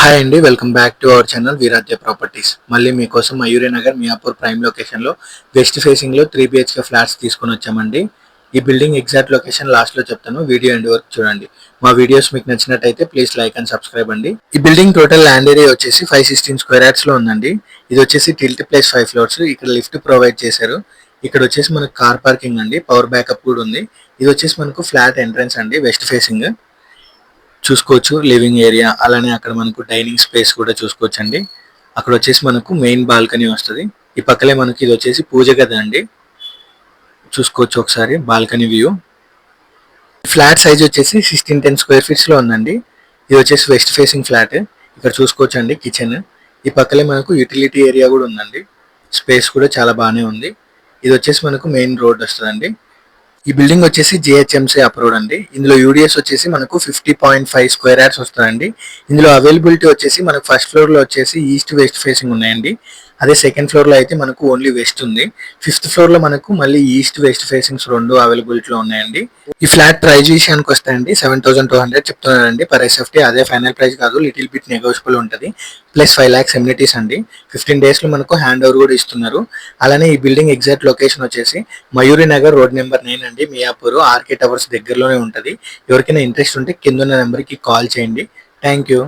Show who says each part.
Speaker 1: Hi అండి. Welcome back to our channel Veeradya properties. మళ్ళీ మీకోసం మయూరి నగర్ మియాపూర్ ప్రైమ్ లొకేషన్లో వెస్ట్ ఫేసింగ్లో 3 BHK ఫ్లాట్స్ తీసుకొని వచ్చామండి. ఈ బిల్డింగ్ ఎగ్జాక్ట్ లొకేషన్ లాస్ట్లో చెప్తాను, వీడియో ఎండ్ వరకు చూడండి. మా వీడియోస్ మీకు నచ్చినట్టయితే ప్లీజ్ లైక్ అండ్ సబ్స్క్రైబ్ అండి. ఈ బిల్డింగ్ టోటల్ ల్యాండ్ ఏరియా వచ్చేసి 516 స్క్వేర్ యార్డ్స్లో ఉందండి. ఇది వచ్చేసి టిల్ట్ ప్లేస్ 5 ఫ్లోర్స్. ఇక్కడ లిఫ్ట్ ప్రొవైడ్ చేశారు. ఇక్కడ వచ్చేసి మనకు కార్ పార్కింగ్ అండి, పవర్ బ్యాకప్ కూడా ఉంది. ఇది వచ్చేసి మనకు ఫ్లాట్ ఎంట్రన్స్ అండి, వెస్ట్ ఫేసింగ్ చూసుకోవచ్చు. లివింగ్ ఏరియా అలానే అక్కడ మనకు డైనింగ్ స్పేస్ కూడా చూసుకోవచ్చు అండి. అక్కడ వచ్చేసి మనకు మెయిన్ బాల్కనీ వస్తుంది. ఈ పక్కలే మనకి ఇది వచ్చేసి పూజ గది అండి, చూసుకోవచ్చు ఒకసారి బాల్కనీ వ్యూ. ఫ్లాట్ సైజ్ వచ్చేసి 1610 స్క్వేర్ ఫీట్స్ లో ఉందండి. ఇది వచ్చేసి వెస్ట్ ఫేసింగ్ ఫ్లాట్. ఇక్కడ చూసుకోవచ్చు అండి కిచెన్. ఈ పక్కలే మనకు యూటిలిటీ ఏరియా కూడా ఉందండి, స్పేస్ కూడా చాలా బాగానే ఉంది. ఇది వచ్చేసి మనకు మెయిన్ రోడ్ వస్తుందండి. ఈ బిల్డింగ్ వచ్చేసి జిహెచ్ఎంసీ అప్రూవ్డ్ అండి. ఇందులో యూడిఎస్ వచ్చేసి మనకు 50.5 స్క్వేర్ యార్డ్స్ వస్తుందండి. ఇందులో అవైలబిలిటీ వచ్చేసి మనకు ఫస్ట్ ఫ్లోర్ లో వచ్చేసి ఈస్ట్ వెస్ట్ ఫేసింగ్ ఉన్నాయండి. అదే సెకండ్ ఫ్లోర్ లో అయితే మనకు ఓన్లీ వెస్ట్ ఉంది. ఫిఫ్త్ ఫ్లోర్ లో మనకు మళ్ళీ ఈస్ట్ వెస్ట్ ఫేసింగ్స్ రెండు అవైలబిలిటీలో ఉన్నాయండి. ఈ ఫ్లాట్ ప్రైస్ విషయానికి వస్తాయండి 7,200 చెప్తున్నారండి పర్ ఎస్ఎఫ్టీ. అదే ఫైనల్ ప్రైస్ కాదు, లిటిల్ బిట్ నెగోషియబుల్ ఉంటుంది. ప్లస్ 5 lakhs ఎమ్యూనిటీస్ అండి. 15 days లో మనకు హ్యాండ్ ఓవర్ కూడా ఇస్తున్నారు. అలానే ఈ బిల్డింగ్ ఎగ్జాక్ట్ లొకేషన్ వచ్చేసి మయూరి నగర్ రోడ్ నెంబర్ 9 అండి, మియాపూర్ ఆర్కే టవర్స్ దగ్గరలోనే ఉంటుంది. ఎవరికైనా ఇంట్రెస్ట్ ఉంటే కింద ఉన్న నెంబర్కి కాల్ చేయండి. Thank you.